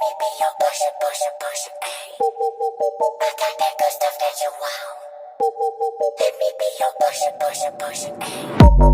me be your pusher, ayy. I got that good stuff that you want. Let me be your pusher, ayy.